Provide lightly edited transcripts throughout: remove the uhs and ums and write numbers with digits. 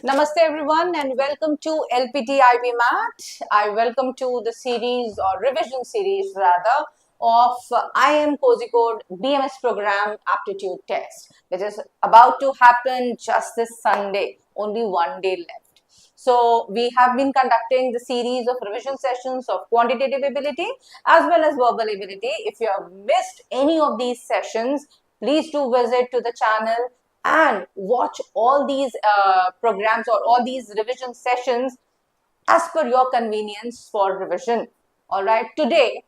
Namaste everyone and welcome to LPT IPMAT. I welcome to the series or revision series rather of IIM Kozhikode BMS program aptitude test, which is about to happen just this Sunday, only one day left. So we have been conducting the series of revision sessions of quantitative ability as well as verbal ability. If you have missed any of these sessions, please do visit to the channel and watch all these programs or all these revision sessions as per your convenience for revision. All right, today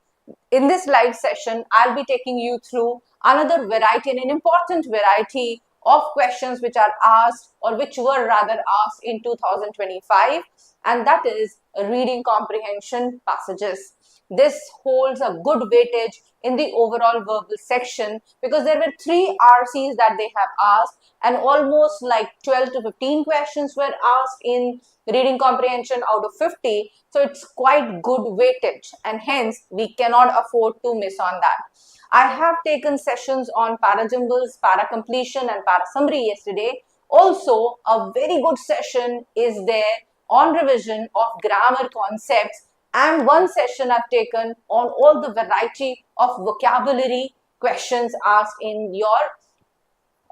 in this live session, I'll be taking you through another variety and an important variety of questions which are asked or which were rather asked in 2025, and that is reading comprehension passages. This holds a good weightage in the overall verbal section because there were 3 RCs that they have asked and almost like 12 to 15 questions were asked in reading comprehension out of 50. So it's quite good weightage and hence we cannot afford to miss on that. I have taken sessions on parajumbles, para-completion and para-summary yesterday. Also, a very good session is there on revision of grammar concepts, and one session I've taken on all the variety of vocabulary questions asked in your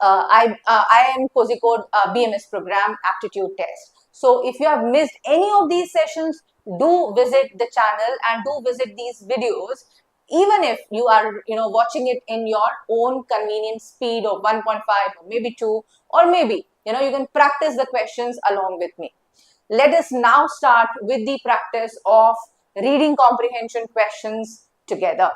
IIM Kozhikode BMS program aptitude test. So if you have missed any of these sessions, do visit the channel and do visit these videos, even if you are watching it in your own convenient speed of 1.5 or maybe 2, or maybe you can practice the questions along with me. Let us now start with the practice of reading comprehension questions together.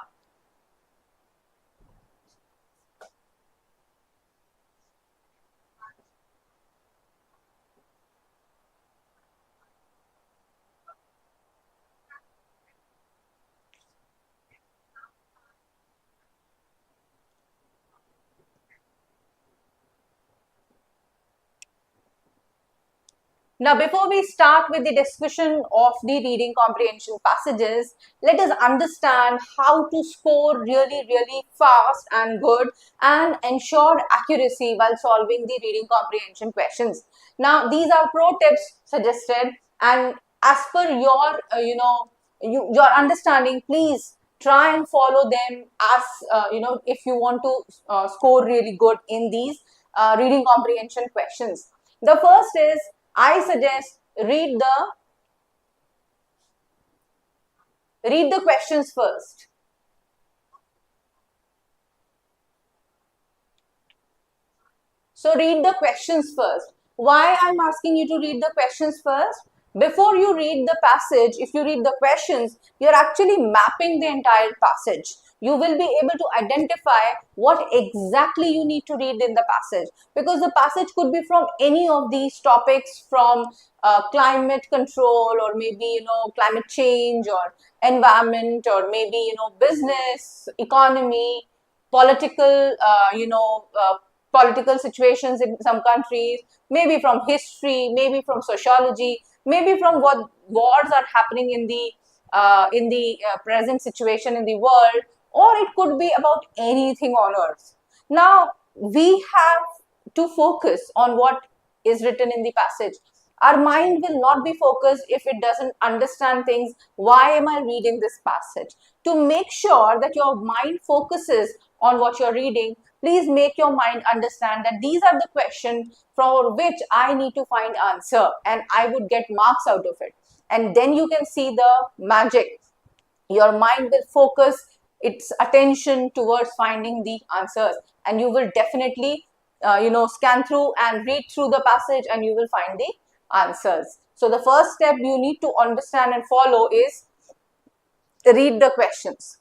Now, before we start with the discussion of the reading comprehension passages, let us understand how to score really fast and good and ensure accuracy while solving the reading comprehension questions. Now, these are pro tips suggested, and as per your, your understanding, please try and follow them as, if you want to score really good in these reading comprehension questions. The first is, I suggest read the questions first. So read the questions first. Why I'm asking you to read the questions first? Before you read the passage, if you read the questions, you're actually mapping the entire passage. You will be able to identify what exactly you need to read in the passage, because the passage could be from any of these topics, from climate control, or maybe climate change, or environment, or maybe business, economy, political political situations in some countries, maybe from history, maybe from sociology, maybe from what wars are happening in the present situation in the world, or it could be about anything on earth. Now, we have to focus on what is written in the passage. Our mind will not be focused if it doesn't understand things. Why am I reading this passage? To make sure that your mind focuses on what you're reading, please make your mind understand that these are the questions for which I need to find answer and I would get marks out of it. And then you can see the magic. Your mind will focus its attention towards finding the answers, and you will definitely scan through and read through the passage and you will find the answers. So the first step you need to understand and follow is read the questions.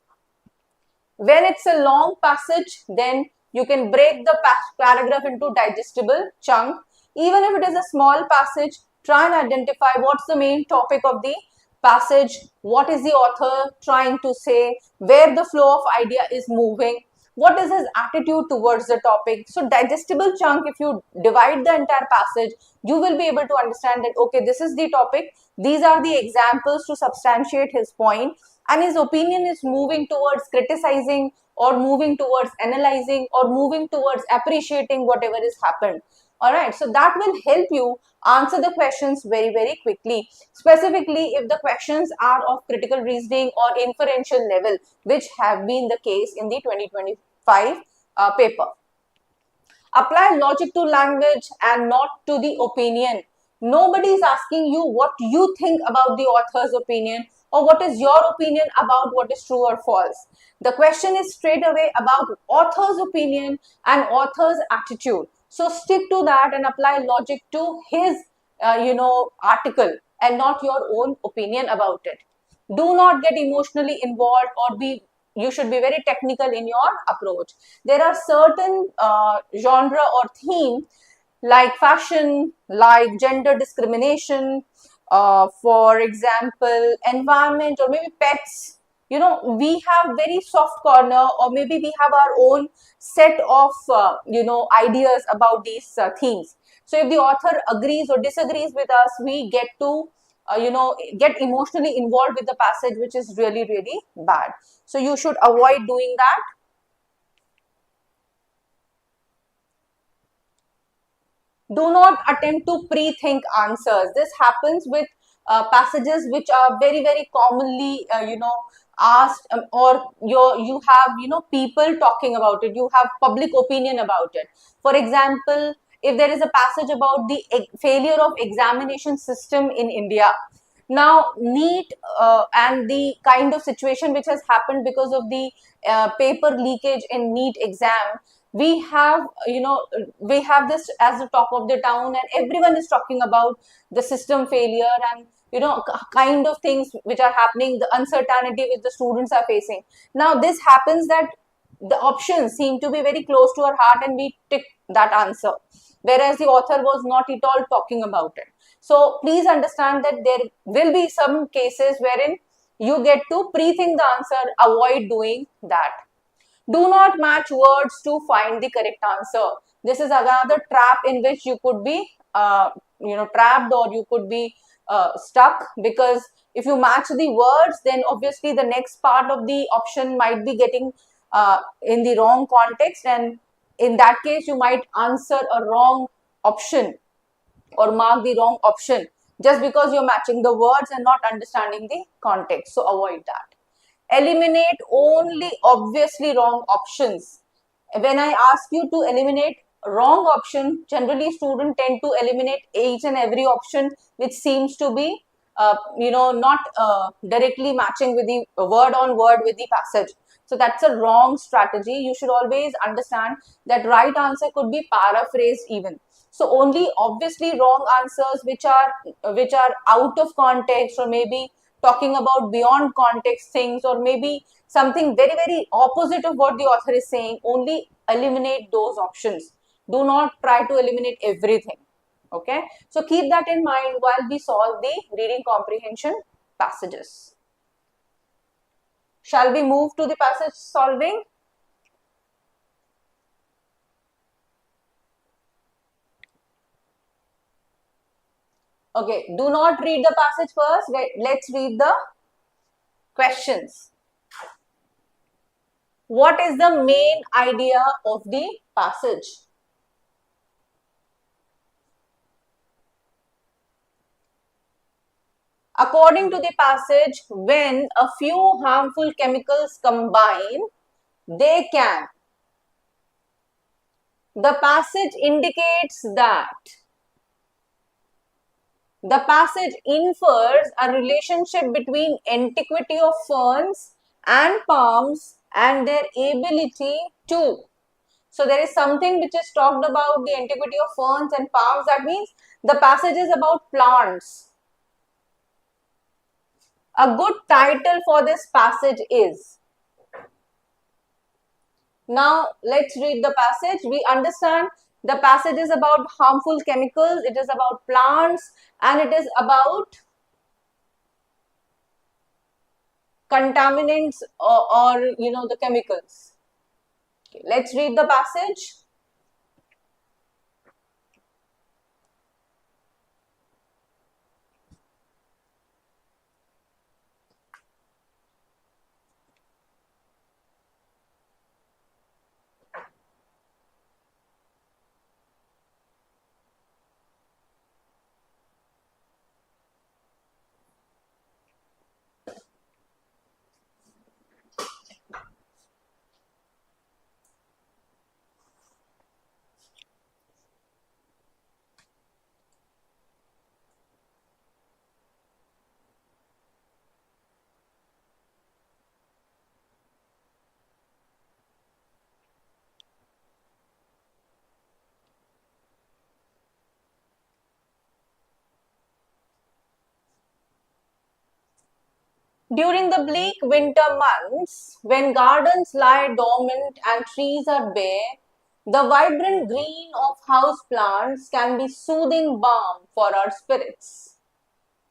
When it's a long passage, then you can break the paragraph into digestible chunk. Even if it is a small passage, try and identify what's the main topic of the passage, what is the author trying to say, where the flow of idea is moving, what is his attitude towards the topic. So digestible chunk, if you divide the entire passage, you will be able to understand that, okay, this is the topic, these are the examples to substantiate his point, and his opinion is moving towards criticizing or moving towards analyzing or moving towards appreciating whatever has happened. All right, so that will help you answer the questions very, very quickly, specifically if the questions are of critical reasoning or inferential level, which have been the case in the 2025 paper. Apply logic to language and not to the opinion. Nobody is asking you what you think about the author's opinion or what is your opinion about what is true or false. The question is straight away about author's opinion and author's attitude. So stick to that and apply logic to his article and not your own opinion about it. Do not get emotionally involved or you should be very technical in your approach. There are certain genre or theme like fashion, like gender discrimination, for example, environment, or maybe pets. We have very soft corner, or maybe we have our own set of ideas about these themes. So if the author agrees or disagrees with us, we get to get emotionally involved with the passage, which is really, really bad. So you should avoid doing that. Do not attempt to pre-think answers. This happens with passages which are very, very commonly asked, or you have people talking about it, you have public opinion about it. For example, if there is a passage about the failure of examination system in India, now NEET and the kind of situation which has happened because of the paper leakage in NEET exam, we have we have this as the talk of the town, and everyone is talking about the system failure and kind of things which are happening, the uncertainty which the students are facing. Now this happens that the options seem to be very close to our heart and we tick that answer, whereas the author was not at all talking about it. So please understand that there will be some cases wherein you get to pre-think the answer. Avoid doing that. Do not match words to find the correct answer. This is another trap in which you could be trapped, or you could be stuck, because if you match the words, then obviously the next part of the option might be getting in the wrong context, and in that case you might answer a wrong option or mark the wrong option just because you're matching the words and not understanding the context. So avoid that. Eliminate only obviously wrong options. When I ask you to eliminate wrong option, generally students tend to eliminate each and every option which seems to be not directly matching with the word on word with the passage. So that's a wrong strategy. You should always understand that right answer could be paraphrased even. So only obviously wrong answers which are out of context, or maybe talking about beyond context things, or maybe something very, very opposite of what the author is saying, only eliminate those options. Do not try to eliminate everything. Okay, so keep that in mind while we solve the reading comprehension passages. Shall we move to the passage solving? Okay, do not read the passage first. Let's read the questions. What is the main idea of the passage? According to the passage, when a few harmful chemicals combine, they can. The passage indicates that. The passage infers a relationship between antiquity of ferns and palms and their ability to. So there is something which is talked about the antiquity of ferns and palms. That means the passage is about plants. A good title for this passage is. Now let's read the passage. We understand the passage is about harmful chemicals, it is about plants, and it is about contaminants or the chemicals. Okay, let's read the passage. During the bleak winter months, when gardens lie dormant and trees are bare, the vibrant green of house plants can be soothing balm for our spirits.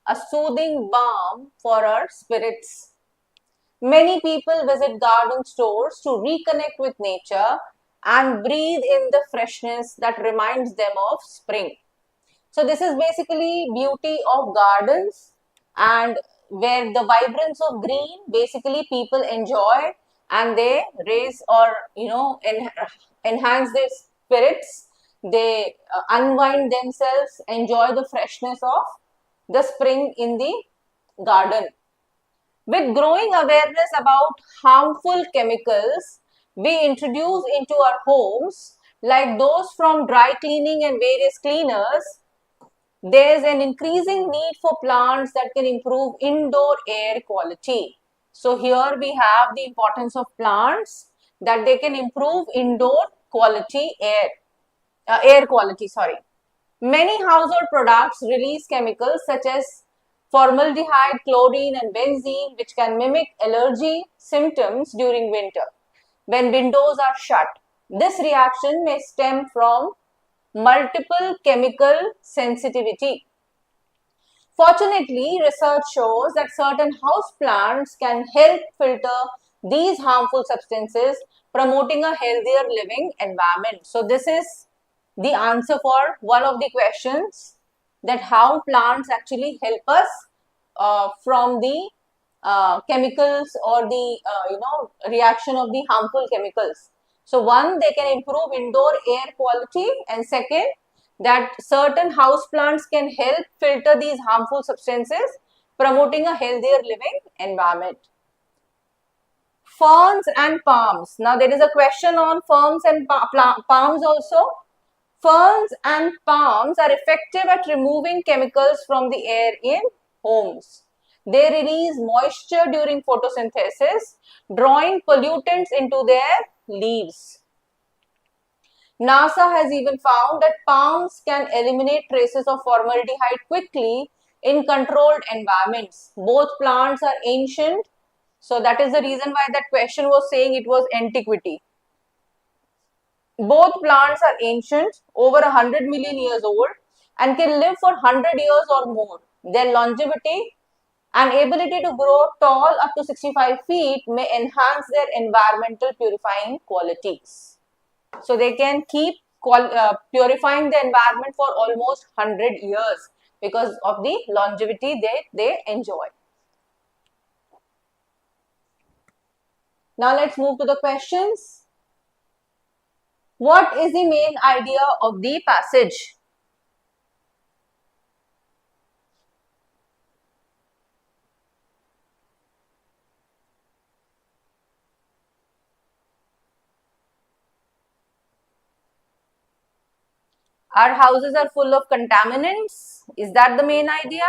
A soothing balm for our spirits. Many people visit garden stores to reconnect with nature and breathe in the freshness that reminds them of spring. So this is basically beauty of gardens, and where the vibrance of green basically people enjoy and they raise or enhance their spirits. They unwind themselves, enjoy the freshness of the spring in the garden. With growing awareness about harmful chemicals we introduce into our homes, like those from dry cleaning and various cleaners, there is an increasing need for plants that can improve indoor air quality. So here we have the importance of plants that they can improve indoor quality air quality, sorry. Many household products release chemicals such as formaldehyde, chlorine and benzene, which can mimic allergy symptoms during winter when windows are shut. This reaction may stem from multiple chemical sensitivity. Fortunately, research shows that certain house plants can help filter these harmful substances, promoting a healthier living environment. So this is the answer for one of the questions, that how plants actually help us from the chemicals or the reaction of the harmful chemicals. So one, they can improve indoor air quality, and second, that certain house plants can help filter these harmful substances, promoting a healthier living environment. Ferns and palms. Now there is a question on ferns and palms also. Ferns and palms are effective at removing chemicals from the air in homes. They release moisture during photosynthesis, drawing pollutants into their leaves. NASA has even found that palms can eliminate traces of formaldehyde quickly in controlled environments. Both plants are ancient, so that is the reason why that question was saying it was antiquity. Both plants are ancient, over 100 million years old, and can live for 100 years or more. Their longevity and ability to grow tall up to 65 feet may enhance their environmental purifying qualities. So they can keep purifying the environment for almost 100 years because of the longevity they enjoy. Now let's move to the questions. What is the main idea of the passage? Our houses are full of contaminants. Is that the main idea?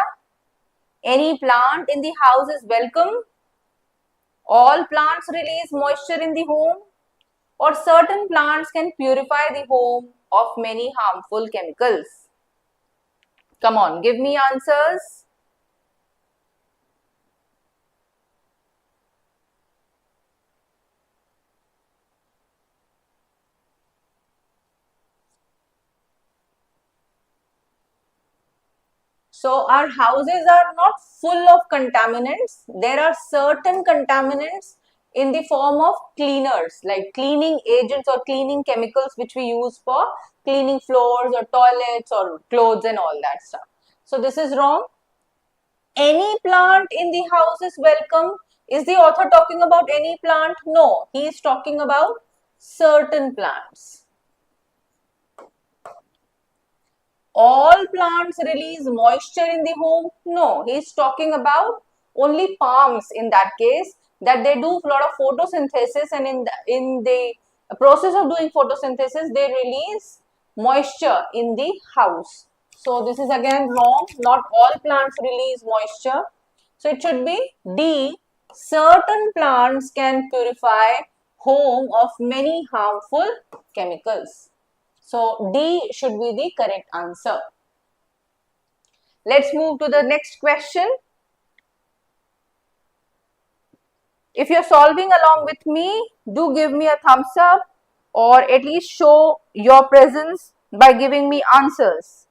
Any plant in the house is welcome. All plants release moisture in the home, or certain plants can purify the home of many harmful chemicals. Come on, give me answers. So our houses are not full of contaminants. There are certain contaminants in the form of cleaners, like cleaning agents or cleaning chemicals which we use for cleaning floors or toilets or clothes and all that stuff. So this is wrong. Any plant in the house is welcome. Is the author talking about any plant? No, he is talking about certain plants. All plants release moisture in the home? No, he is talking about only palms in that case, that they do a lot of photosynthesis, and in the process of doing photosynthesis, they release moisture in the house. So this is again wrong. Not all plants release moisture. So it should be D. Certain plants can purify home of many harmful chemicals. So D should be the correct answer. Let's move to the next question. If you're solving along with me, do give me a thumbs up or at least show your presence by giving me answers.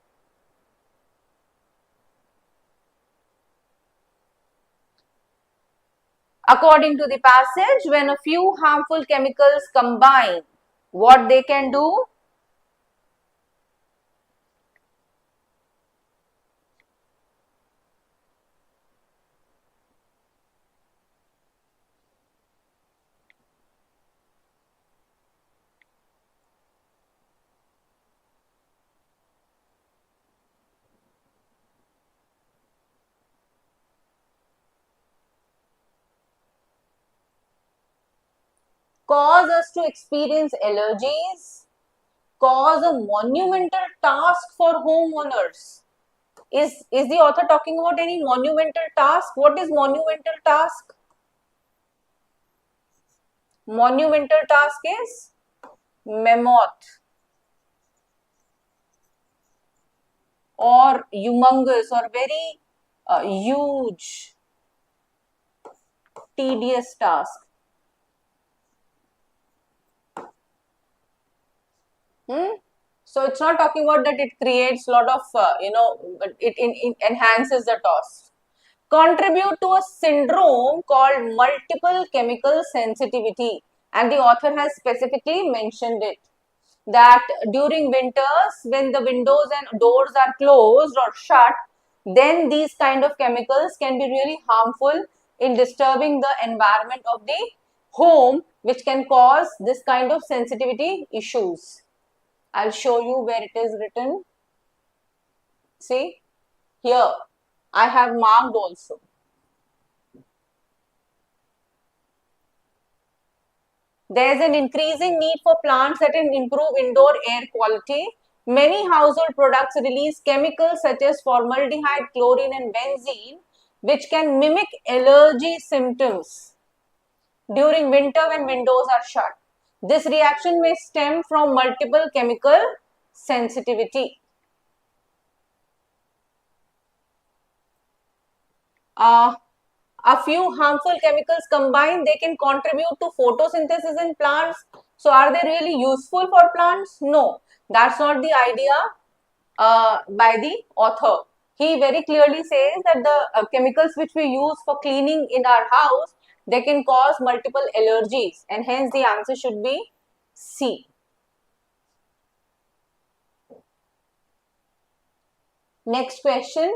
According to the passage, when a few harmful chemicals combine, what they can do? Cause us to experience allergies, cause a monumental task for homeowners. Is the author talking about any monumental task? What is monumental task? Monumental task is mammoth or humongous or very huge, tedious task. So it's not talking about that it creates a lot of, it enhances the task. Contribute to a syndrome called multiple chemical sensitivity, and the author has specifically mentioned it, that during winters when the windows and doors are closed or shut, then these kind of chemicals can be really harmful in disturbing the environment of the home, which can cause this kind of sensitivity issues. I'll show you where it is written. See, here I have marked also. There is an increasing need for plants that can improve indoor air quality. Many household products release chemicals such as formaldehyde, chlorine and benzene, which can mimic allergy symptoms during winter when windows are shut. This reaction may stem from multiple chemical sensitivity. A few harmful chemicals combined, they can contribute to photosynthesis in plants. So are they really useful for plants? No, that's not the idea by the author. He very clearly says that the chemicals which we use for cleaning in our house, they can cause multiple allergies, and hence the answer should be C. Next question.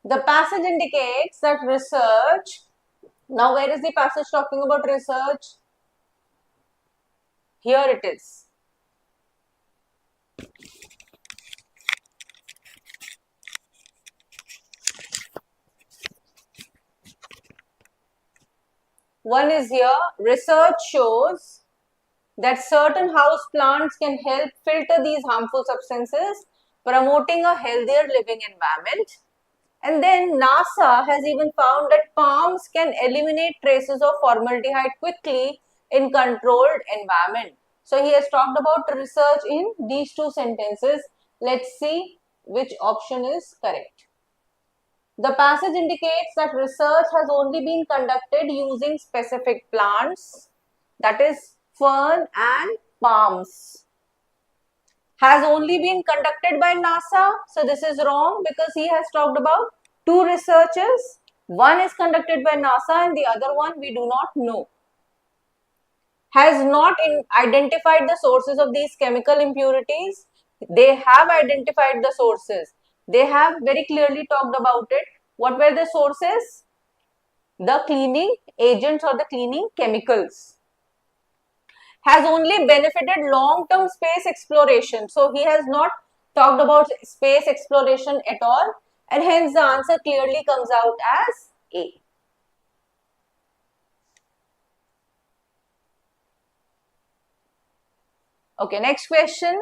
The passage indicates that research, now where is the passage talking about research? Here it is. One is here, research shows that certain house plants can help filter these harmful substances, promoting a healthier living environment. And then NASA has even found that palms can eliminate traces of formaldehyde quickly in controlled environment. So he has talked about research in these two sentences. Let's see which option is correct. The passage indicates that research has only been conducted using specific plants, that is fern and palms. Has only been conducted by NASA. So this is wrong because he has talked about two researchers. One is conducted by NASA and the other one we do not know. Has not identified the sources of these chemical impurities. They have identified the sources. They have very clearly talked about it. What were the sources? The cleaning agents or the cleaning chemicals. has only benefited long-term space exploration. So he has not talked about space exploration at all, and hence the answer clearly comes out as A. Okay, next question.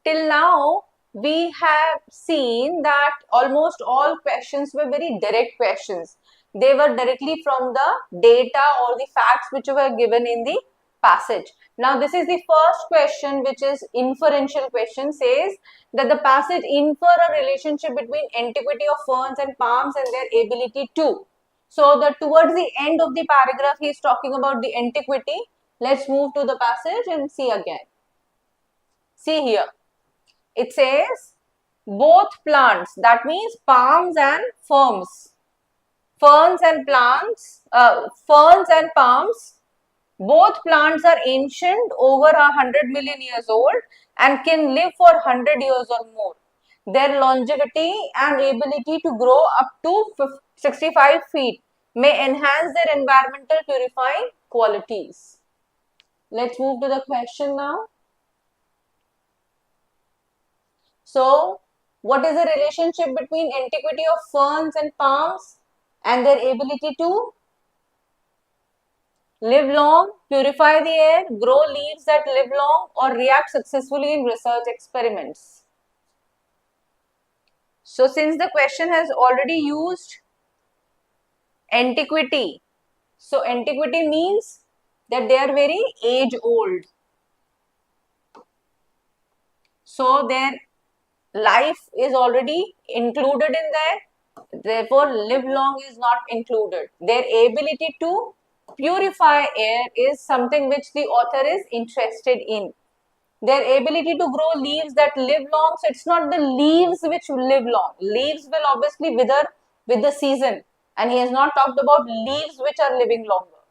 Till now, we have seen that almost all questions were very direct questions. They were directly from the data or the facts which were given in the passage. Now, this is the first question, which is inferential question, says that the passage infer a relationship between antiquity of ferns and palms and their ability to. So, towards the end of the paragraph, he is talking about the antiquity. Let's move to the passage and see again. See here. It says both plants, that means palms and ferns and palms, both plants are ancient, over 100 million years old, and can live for 100 years or more. Their longevity and ability to grow up to 65 feet may enhance their environmental purifying qualities. Let's move to the question now. So, what is the relationship between antiquity of ferns and palms and their ability to live long, purify the air, grow leaves that live long, or react successfully in research experiments? So, since the question has already used antiquity, so antiquity means that they are very age old. So, their life is already included in there, therefore live long is not included. Their ability to purify air is something which the author is interested in. Their ability to grow leaves that live long, so it's not the leaves which live long. Leaves will obviously wither with the season, and he has not talked about leaves which are living longer.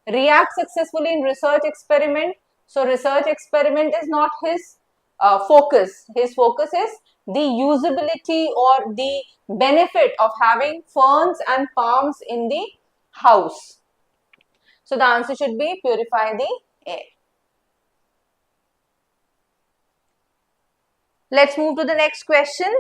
React successfully in research experiment. So research experiment is not his focus. His focus is the usability or the benefit of having ferns and palms in the house. So the answer should be purify the air. Let's move to the next question.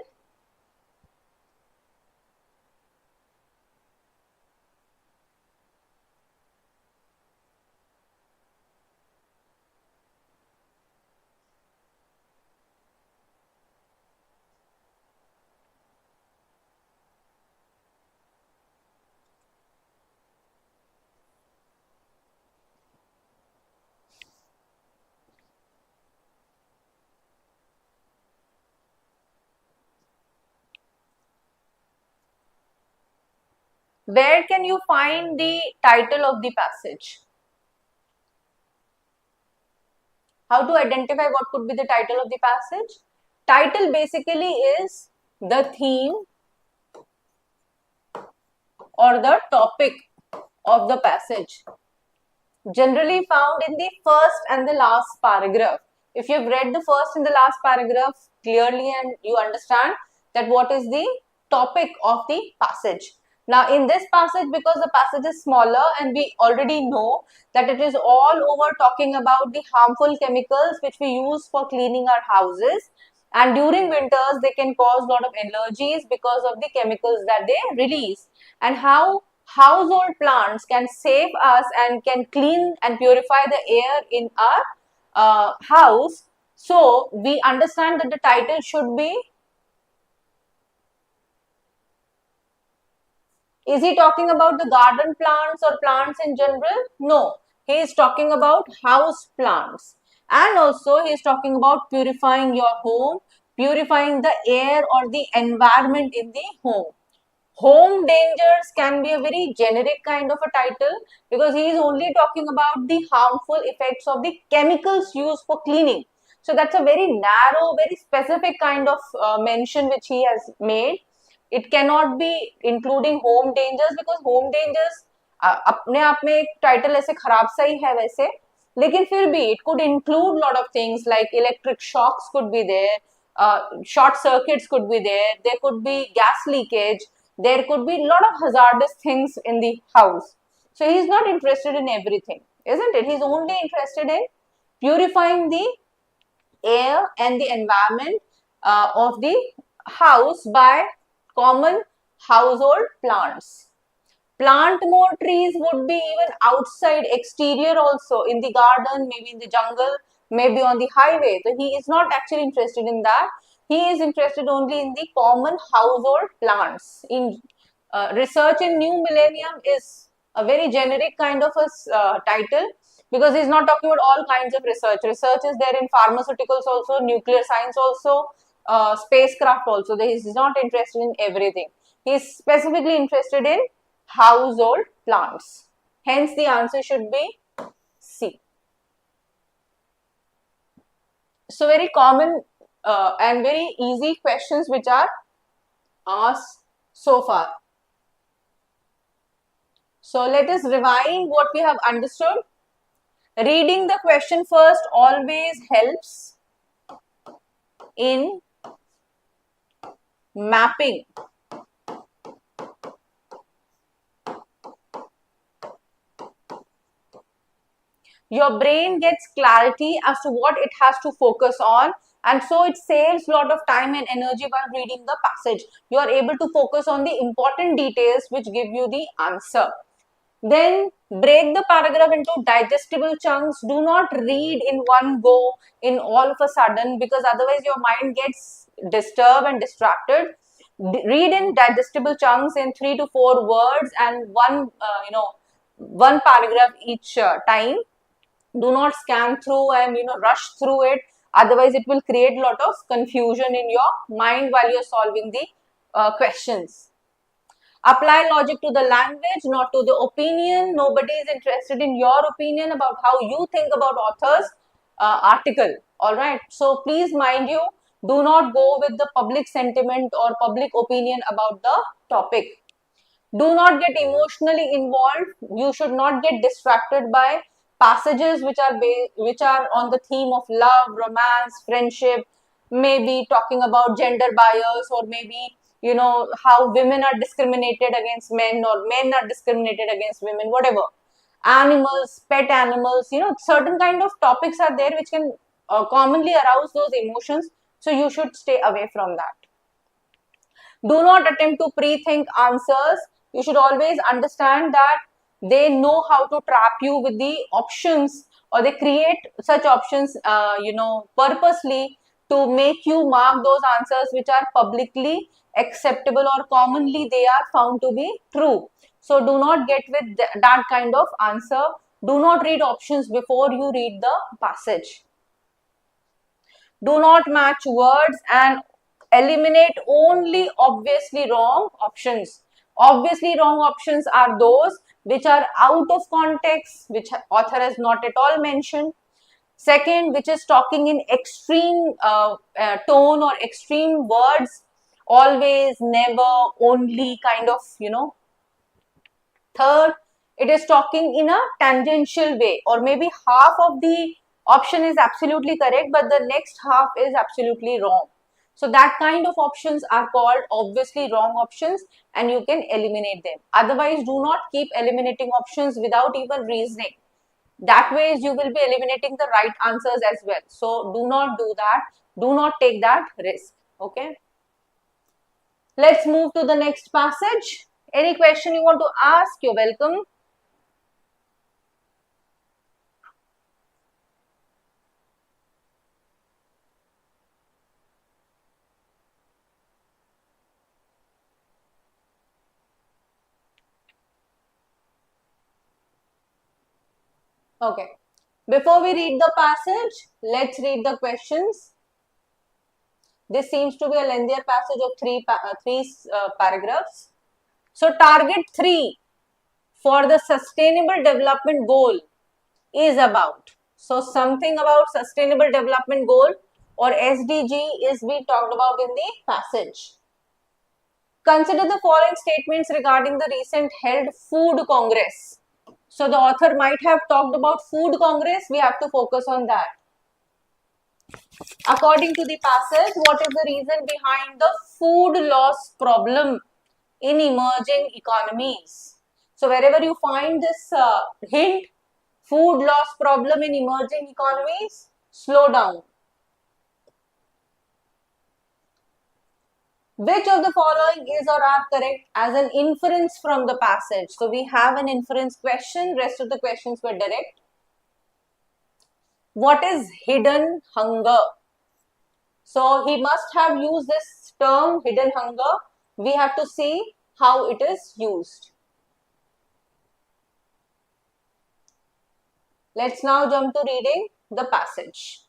Where can you find the title of the passage? How to identify what could be the title of the passage? Title basically is the theme or the topic of the passage, generally found in the first and the last paragraph. If you've read the first and the last paragraph clearly and you understand that what is the topic of the passage. Now in this passage, because the passage is smaller and we already know that it is all over talking about the harmful chemicals which we use for cleaning our houses, and during winters they can cause a lot of allergies because of the chemicals that they release, and how household plants can save us and can clean and purify the air in our house. So we understand that the title should be, is he talking about the garden plants or plants in general? No, he is talking about house plants, and also he is talking about purifying your home, purifying the air or the environment in the home. Home dangers can be a very generic kind of a title, because he is only talking about the harmful effects of the chemicals used for cleaning. So that's a very narrow, very specific kind of mention which he has made. It cannot be including home dangers, because home dangers अपने आप में एक title ऐसे खराब सा ही है वैसे, लेकिन फिर भी it could include lot of things like electric shocks could be there, short circuits could be there could be gas leakage, there could be lot of hazardous things in the house. So he's not interested in everything, isn't it? He's only interested in purifying the air and the environment of the house by common household plants. Plant more trees would be even outside, exterior also, in the garden, maybe in the jungle, maybe on the highway. So he is not actually interested in that. He is interested only in the common household plants. In research in new millennium is a very generic kind of a title, because he's not talking about all kinds of research. Research is there in pharmaceuticals also, nuclear science also, spacecraft also. He's not interested in everything. He's specifically interested in household plants. Hence, the answer should be C. So, very common and very easy questions which are asked so far. So, let us rewind what we have understood. Reading the question first always helps in mapping your brain gets clarity as to what it has to focus on, and so it saves a lot of time and energy while reading the passage. You are able to focus on the important details which give you the answer. Then break the paragraph into digestible chunks. Do not read in one go in all of a sudden, because otherwise your mind gets disturbed and distracted. Read in digestible chunks in 3 to 4 words and one paragraph each time. Do not scan through and rush through it, otherwise it will create a lot of confusion in your mind while you're solving the questions. Apply logic to the language, not to the opinion. Nobody is interested in your opinion about how you think about author's article. All right. So please mind you, do not go with the public sentiment or public opinion about the topic. Do not get emotionally involved. You should not get distracted by passages which are on the theme of love, romance, friendship, maybe talking about gender bias, or maybe how women are discriminated against men or men are discriminated against women, whatever. Animals, pet animals, certain kind of topics are there which can commonly arouse those emotions, so you should stay away from that. Do not attempt to pre-think answers. You should always understand that they know how to trap you with the options, or they create such options, purposely to make you mark those answers which are publicly acceptable or commonly they are found to be true. So do not get with that kind of answer. Do not read options before you read the passage. Do not match words and eliminate only obviously wrong options. Obviously wrong options are those which are out of context, which author has not at all mentioned. Second, which is talking in extreme tone or extreme words, always, never, only kind of, Third, it is talking in a tangential way, or maybe half of the option is absolutely correct, but the next half is absolutely wrong. So that kind of options are called obviously wrong options, and you can eliminate them. Otherwise, do not keep eliminating options without even reasoning. That way, you will be eliminating the right answers as well. So do not do that. Do not take that risk. Okay. Let's move to the next passage. Any question you want to ask, you're welcome. Okay. Before we read the passage, let's read the questions. This seems to be a lengthier passage of three paragraphs. So, target 3 for the sustainable development goal is about. So, something about sustainable development goal or SDG is being talked about in the passage. Consider the following statements regarding the recent held food congress. So the author might have talked about food congress. We have to focus on that. According to the passage, what is the reason behind the food loss problem in emerging economies? So wherever you find this hint, food loss problem in emerging economies, slow down. Which of the following is or are correct as an inference from the passage? So we have an inference question, rest of the questions were direct. What is hidden hunger? So he must have used this term hidden hunger. We have to see how it is used. Let's now jump to reading the passage.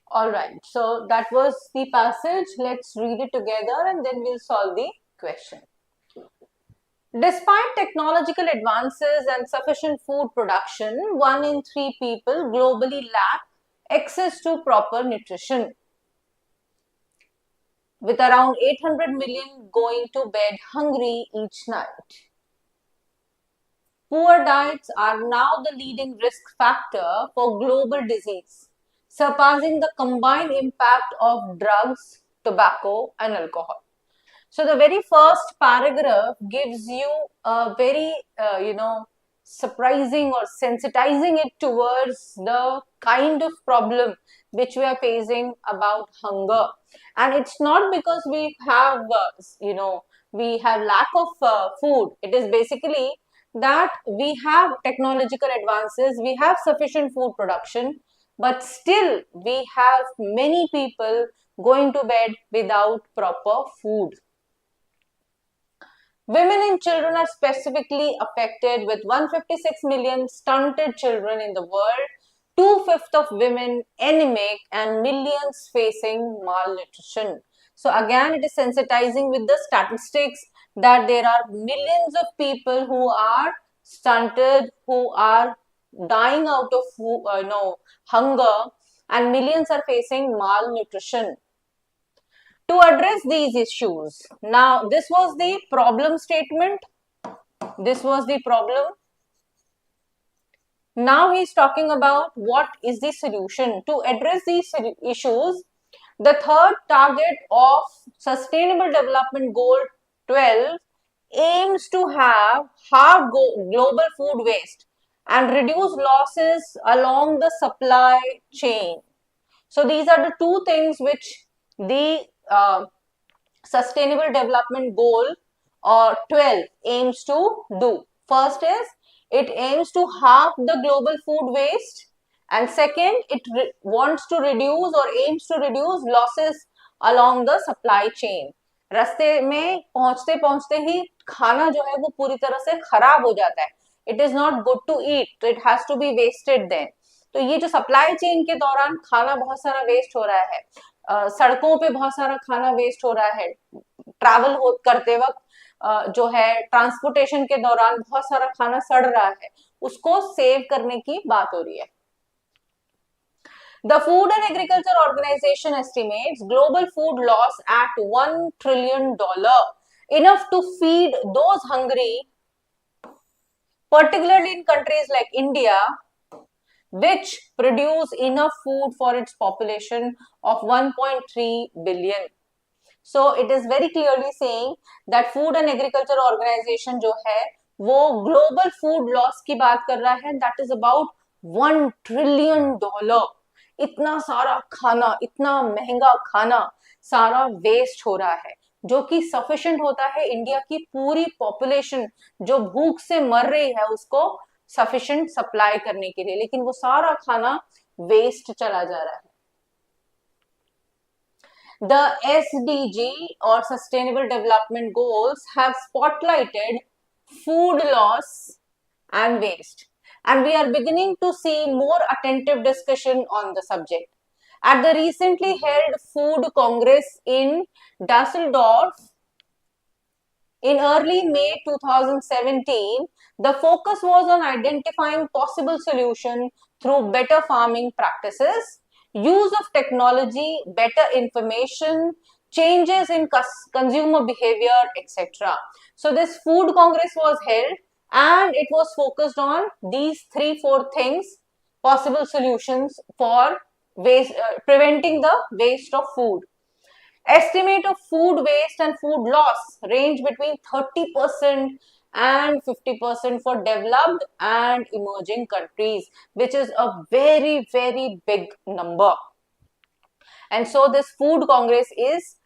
All right, so that was the passage. Let's read it together and then we'll solve the question. Despite technological advances and sufficient food production, 1 in 3 people globally lack access to proper nutrition, with around 800 million going to bed hungry each night. Poor diets are now the leading risk factor for global disease, surpassing the combined impact of drugs, tobacco, and alcohol. So the very first paragraph gives you a very, surprising or sensitizing it towards the kind of problem which we are facing about hunger. And it's not because we have, we have lack of food. It is basically that we have technological advances, we have sufficient food production, but still we have many people going to bed without proper food. Women and children are specifically affected, with 156 million stunted children in the world, 2/5 of women anemic, and millions facing malnutrition. So again, it is sensitizing with the statistics that there are millions of people who are stunted, who are dying out of hunger, and millions are facing malnutrition. To address these issues, now this was the problem statement. This was the problem. Now he is talking about what is the solution. To address these issues, the third target of Sustainable Development Goal 12 aims to have half global food waste and reduce losses along the supply chain. So these are the two things which the Sustainable Development Goal or 12 aims to do. First is it aims to halve the global food waste, and second it wants to reduce or aims to reduce losses along the supply chain. रास्ते में पहुंचते पहुंचते ही खाना जो है वो पूरी तरह से खराब हो जाता है. It is not good to eat, तो it has to be wasted then. तो ये जो सप्लाई चेन के दौरान खाना बहुत सारा वेस्ट हो रहा है, सड़कों पे बहुत सारा खाना वेस्ट हो रहा है, ट्रैवल करते वक्त जो है ट्रांसपोर्टेशन के दौरान बहुत सारा खाना सड़ रहा है, उसको सेव करने की बात हो रही है. The Food and Agriculture Organization estimates global food loss at $1 trillion, enough to feed those hungry, particularly in countries like India, which produce enough food for its population of 1.3 billion. So it is very clearly saying that Food and Agriculture Organization जो है वो global food loss की बात कर रहा है, that is about $1 trillion. इतना सारा खाना, इतना महंगा खाना सारा वेस्ट हो रहा है, जो कि सफिशिएंट होता है इंडिया की पूरी पॉपुलेशन जो भूख से मर रही है उसको सफिशिएंट सप्लाई करने के लिए, लेकिन वो सारा खाना वेस्ट चला जा रहा है. The SDG or Sustainable Development Goals have spotlighted food loss and waste, and we are beginning to see more attentive discussion on the subject. At the recently held Food Congress in Düsseldorf in early May 2017, the focus was on identifying possible solutions through better farming practices, use of technology, better information, changes in consumer behavior, etc. So this Food Congress was held and it was focused on these 3-4 things, possible solutions for waste, preventing the waste of food. Estimate of food waste and food loss range between 30% and 50% for developed and emerging countries, which is a very, very big number. And so this Food Congress is,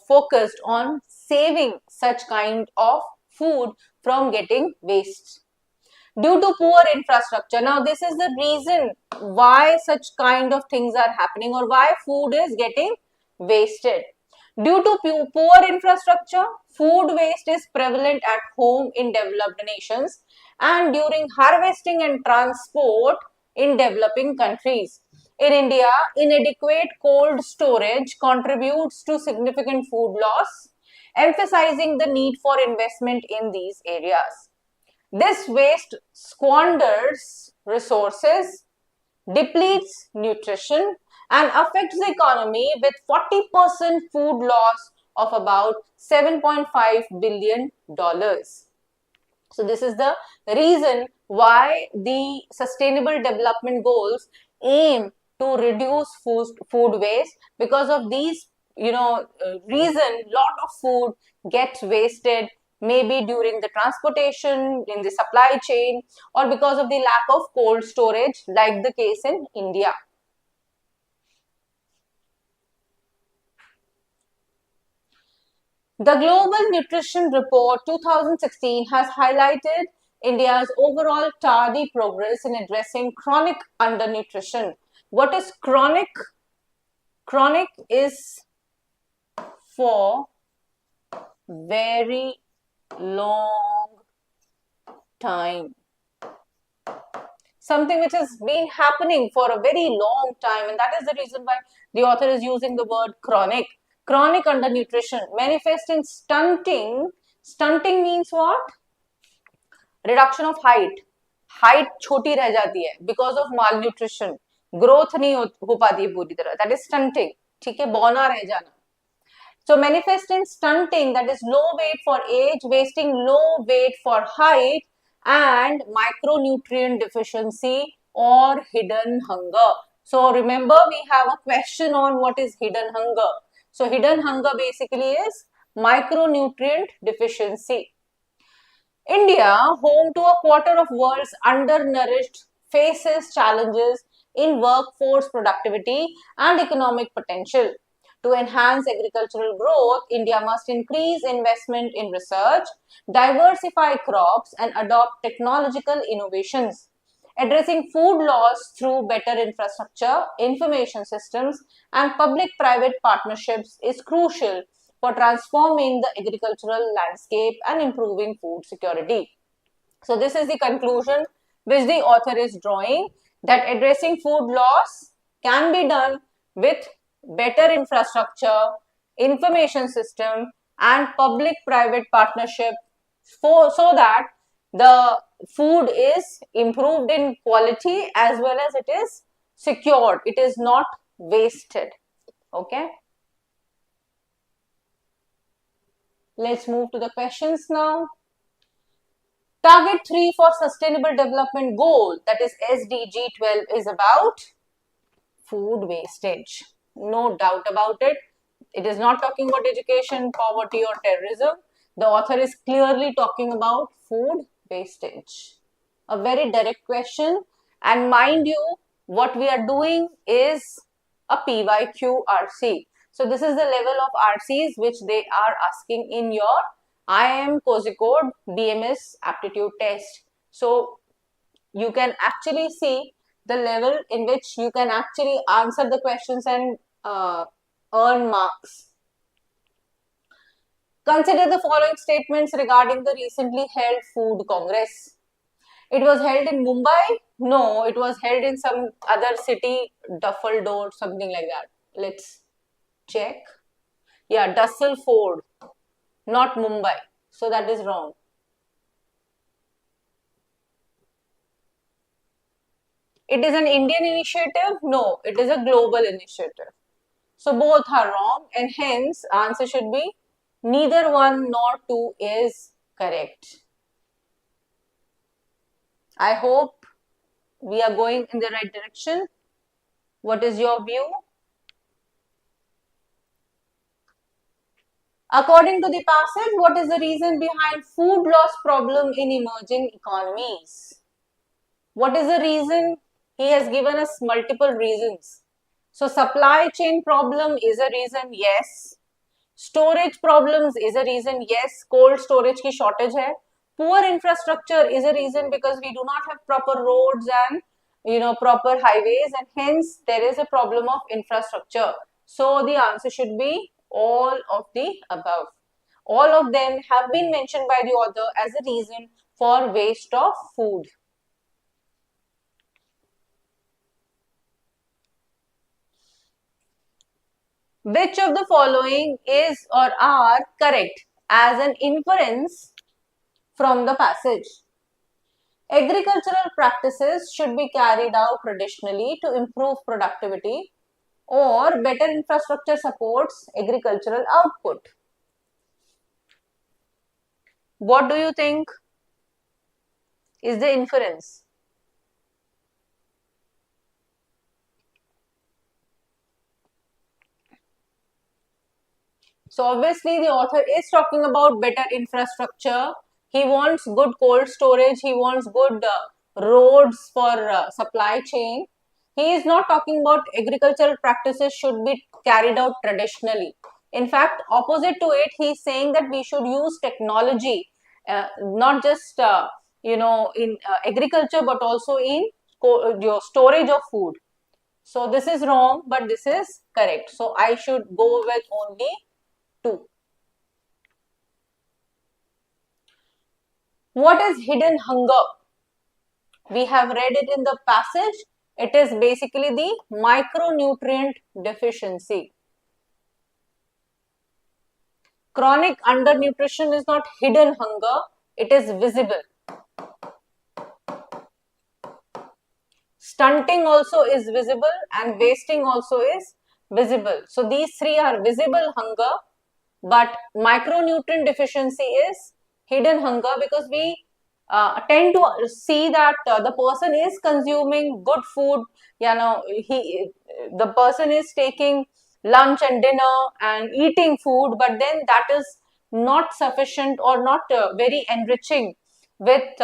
focused on saving such kind of food from getting waste. Due to poor infrastructure, now this is the reason why such kind of things are happening or why food is getting wasted. Due to poor infrastructure, food waste is prevalent at home in developed nations and during harvesting and transport in developing countries. In India, inadequate cold storage contributes to significant food loss, emphasizing the need for investment in these areas. This waste squanders resources, depletes nutrition, and affects the economy with 40% food loss of about $7.5 billion. So this is the reason why the Sustainable Development Goals aim to reduce food waste. Because of these reason, lot of food gets wasted maybe during the transportation, in the supply chain, or because of the lack of cold storage, like the case in India. The Global Nutrition Report 2016 has highlighted India's overall tardy progress in addressing chronic undernutrition. What is chronic? Chronic is for very long time. Something which has been happening for a very long time, and that is the reason why the author is using the word chronic. Chronic undernutrition manifests in stunting. Stunting means what? Reduction of height. Height छोटी रह जाती है because of malnutrition. Growth नहीं हो पाती है पूरी तरह. That is stunting. ठीक है, बौना रह जाना. So manifest in stunting, that is low weight for age, wasting low weight for height, and micronutrient deficiency or hidden hunger. So remember, we have a question on what is hidden hunger. So hidden hunger basically is micronutrient deficiency. India, home to a quarter of world's undernourished, faces challenges in workforce productivity and economic potential. To enhance agricultural growth, India must increase investment in research, diversify crops, and adopt technological innovations. Addressing food loss through better infrastructure, information systems, and public-private partnerships is crucial for transforming the agricultural landscape and improving food security. So this is the conclusion which the author is drawing, that addressing food loss can be done with better infrastructure, information system, and public-private partnership so that the food is improved in quality as well as it is secured. It is not wasted. Okay. Let's move to the questions now. Target 3 for Sustainable Development Goal, that is SDG 12, is about food wastage. No doubt about it. It is not talking about education, poverty, or terrorism. The author is clearly talking about food wastage. A very direct question. And mind you, what we are doing is a PYQ RC. So this is the level of RCs which they are asking in your IIM Kozhikode BMS aptitude test. So you can actually see the level in which you can actually answer the questions and earn marks. Consider the following statements regarding the recently held Food Congress. It was held in Mumbai? No, it was held in some other city, Duffeldore, something like that. Let's check. Yeah, Dusselford, not Mumbai. So that is wrong. It is an Indian initiative? No, it is a global initiative. So both are wrong, and hence answer should be neither one nor two is correct. I hope we are going in the right direction. What is your view? According to the passage, what is the reason behind food loss problem in emerging economies? What is the reason? He has given us multiple reasons. So supply chain problem is a reason, yes. Storage problems is a reason, yes. Cold storage की shortage है. Poor infrastructure is a reason because we do not have proper roads and proper highways, and hence there is a problem of infrastructure. So the answer should be all of the above. All of them have been mentioned by the author as a reason for waste of food. Which of the following is or are correct as an inference from the passage? Agricultural practices should be carried out traditionally to improve productivity, or better infrastructure supports agricultural output. What do you think is the inference? So obviously the author is talking about better infrastructure. He wants good cold storage. He wants good roads for supply chain. He is not talking about agricultural practices should be carried out traditionally. In fact, opposite to it, he is saying that we should use technology, not just in agriculture, but also in your storage of food. So this is wrong, but this is correct. So I should go with only 2. What is hidden hunger? We have read it in the passage. It is basically the micronutrient deficiency. Chronic undernutrition is not hidden hunger, it is visible. Stunting also is visible and wasting also is visible. So these 3 are visible hunger, but micronutrient deficiency is hidden hunger because we tend to see that the person is consuming good food, the person is taking lunch and dinner and eating food, but then that is not sufficient or not very enriching, with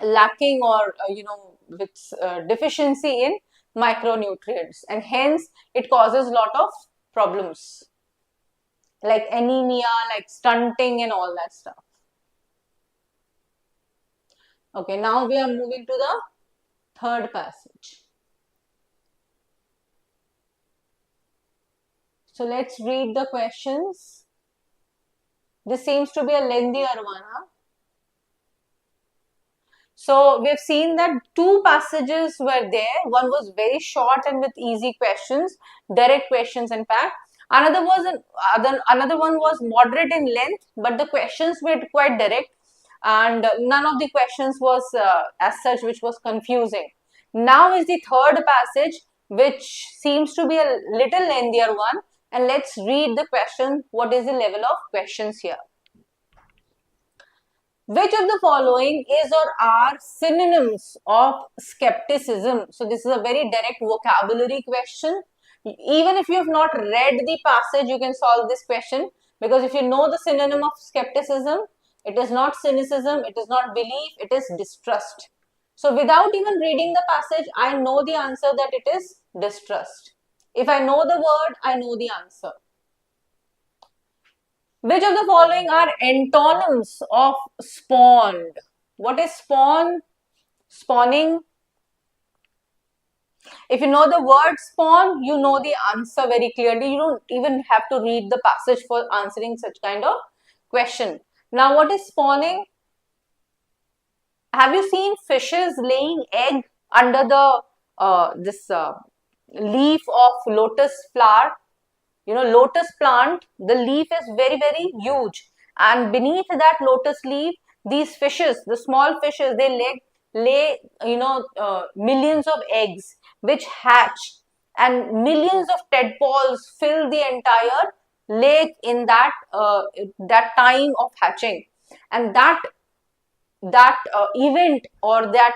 lacking or with deficiency in micronutrients, and hence it causes lot of problems like anemia, like stunting and all that stuff. Okay, now we are moving to the third passage. So let's read the questions. This seems to be a lengthier one. So we've seen that 2 passages were there. One was very short and with easy questions, direct questions in fact. Another one was moderate in length, but the questions were quite direct, and none of the questions was as such which was confusing. Now is the third passage, which seems to be a little lengthier one, and let's read the question. What is the level of questions here? Which of the following is or are synonyms of skepticism? So this is a very direct vocabulary question. Even if you have not read the passage, you can solve this question, because if you know the synonym of skepticism, it is not cynicism, it is not belief, it is distrust. So without even reading the passage, I know the answer that it is distrust. If I know the word, I know the answer. Which of the following are antonyms of spawned? What is spawn? Spawning. If you know the word spawn, you know the answer very clearly. You don't even have to read the passage for answering such kind of question. Now, what is spawning? Have you seen fishes laying egg under the this leaf of lotus flower? You know, lotus plant, the leaf is very, very huge, and beneath that lotus leaf, these fishes, the small fishes, they lay millions of eggs which hatch, and millions of tadpoles fill the entire lake in that time of hatching, and that event, or that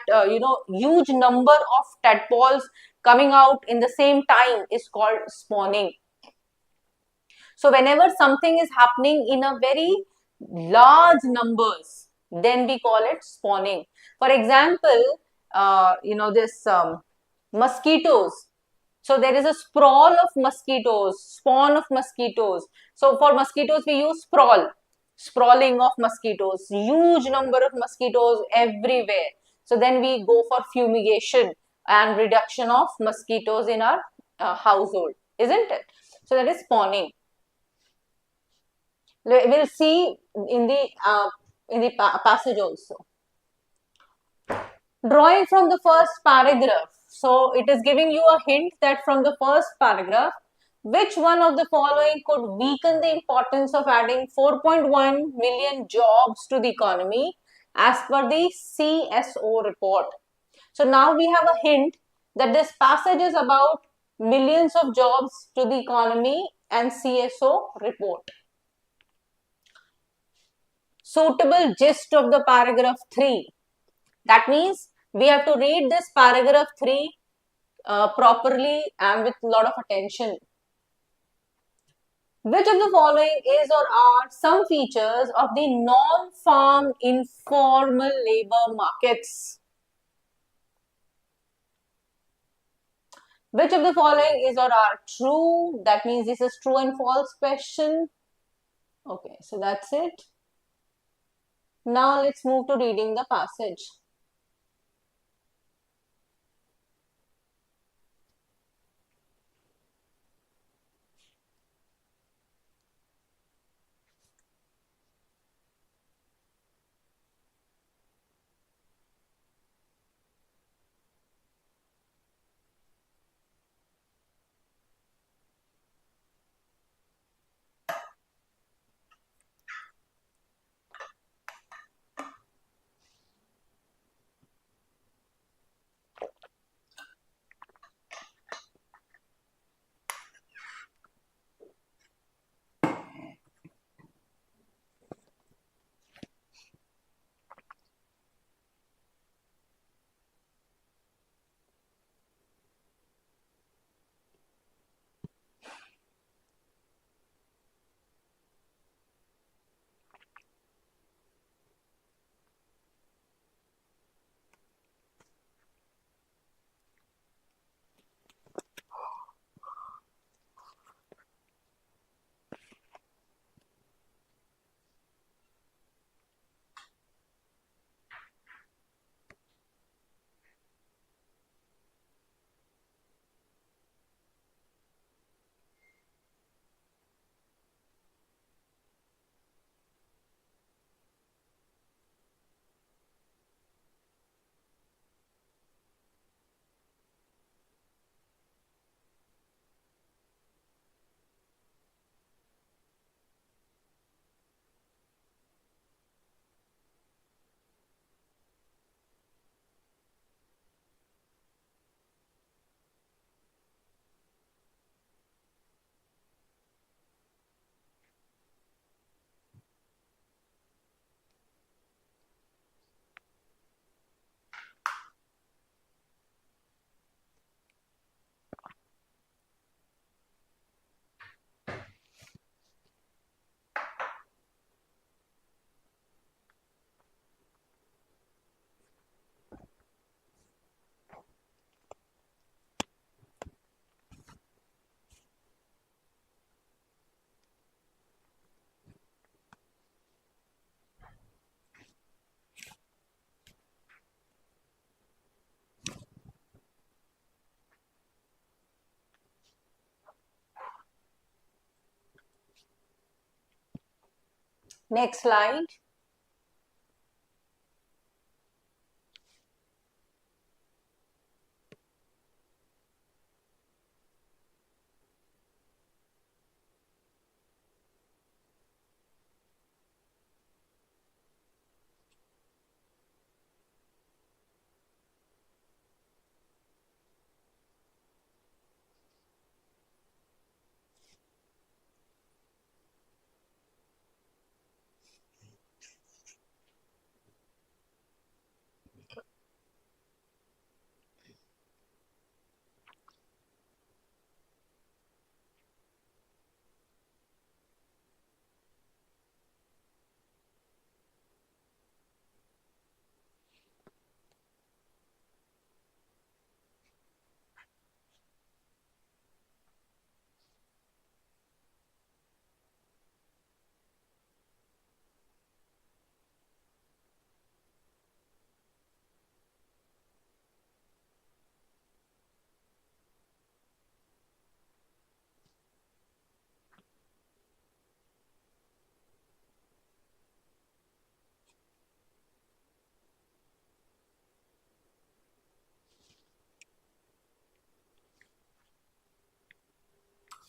huge number of tadpoles coming out in the same time is called spawning. So whenever something is happening in a very large numbers, then we call it spawning. For example, this mosquitoes. So there is a sprawl of mosquitoes, spawn of mosquitoes. So for mosquitoes, we use sprawl, sprawling of mosquitoes, huge number of mosquitoes everywhere. So then we go for fumigation and reduction of mosquitoes in our household, isn't it? So that is spawning. We'll see in the passage also. Drawing from the first paragraph. So it is giving you a hint that from the first paragraph, which one of the following could weaken the importance of adding 4.1 million jobs to the economy as per the CSO report. So now we have a hint that this passage is about millions of jobs to the economy and CSO report. Suitable gist of the paragraph 3. That means we have to read this paragraph 3 properly and with a lot of attention. Which of the following is or are some features of the non-farm informal labor markets? Which of the following is or are true? That means this is true and false question. Okay, so that's it. Now let's move to reading the passage. Next slide.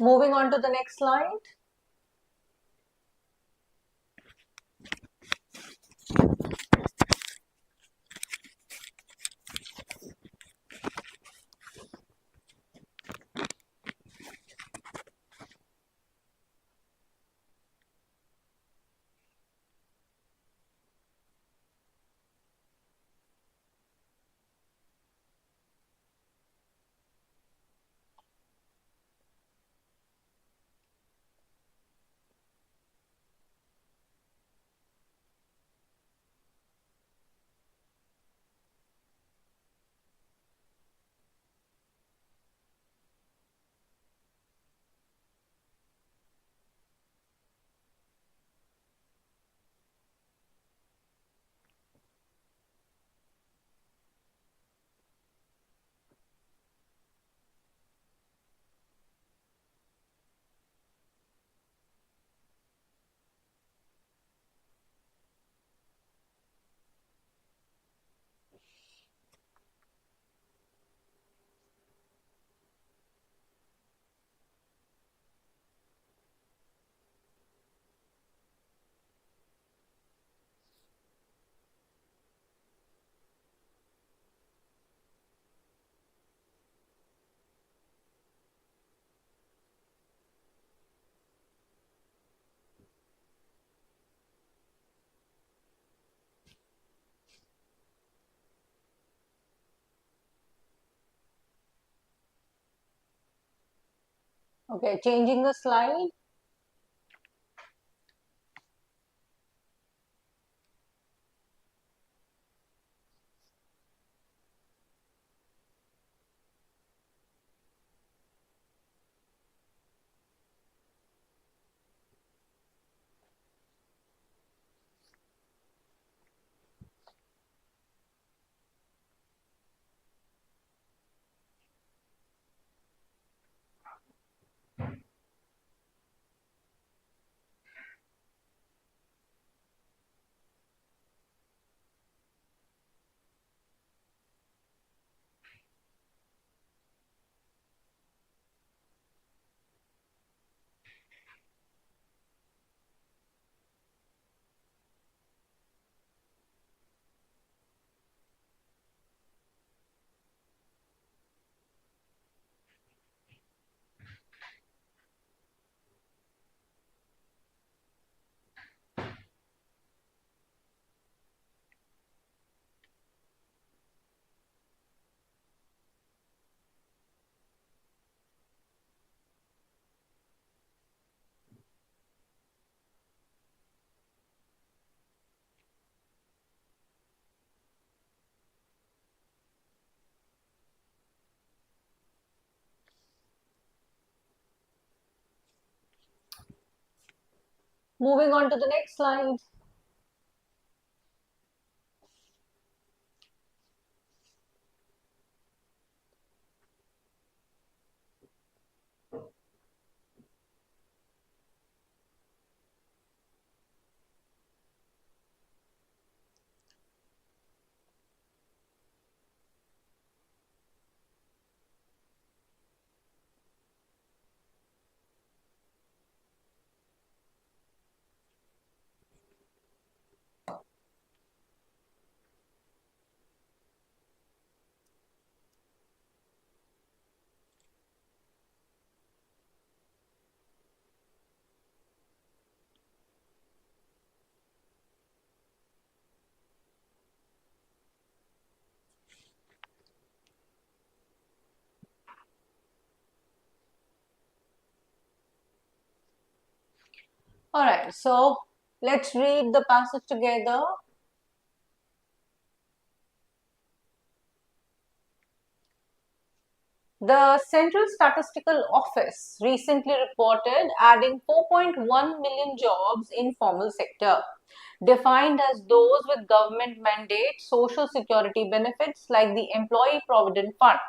Moving on to the next slide. Okay, changing the slide. Moving on to the next slide. All right, so let's read the passage together. The Central Statistical Office recently reported adding 4.1 million jobs in formal sector, defined as those with government mandate social security benefits like the Employee Provident Fund.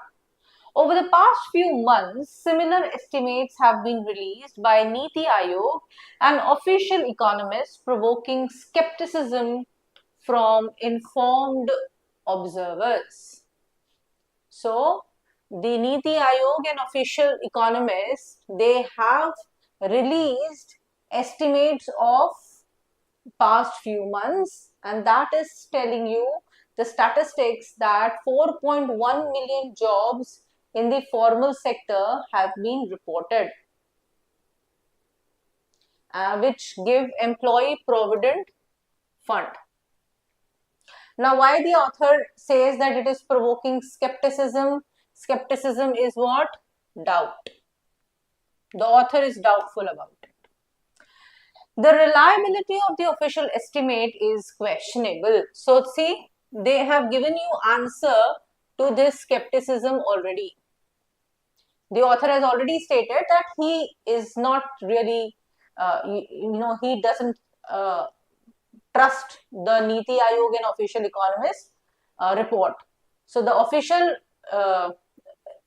Over the past few months, similar estimates have been released by Niti Aayog and official economists, provoking skepticism from informed observers. So, the Niti Aayog and official economists, they have released estimates of past few months, and that is telling you the statistics that 4.1 million jobs in the formal sector have been reported, which give employee provident fund. Now, why the author says that it is provoking skepticism? Skepticism is what? Doubt. The author is doubtful about it. The reliability of the official estimate is questionable. So, see, they have given you answer to this skepticism already. The author has already stated that he is not really, he doesn't trust the Niti Aayog and official economists report. So the official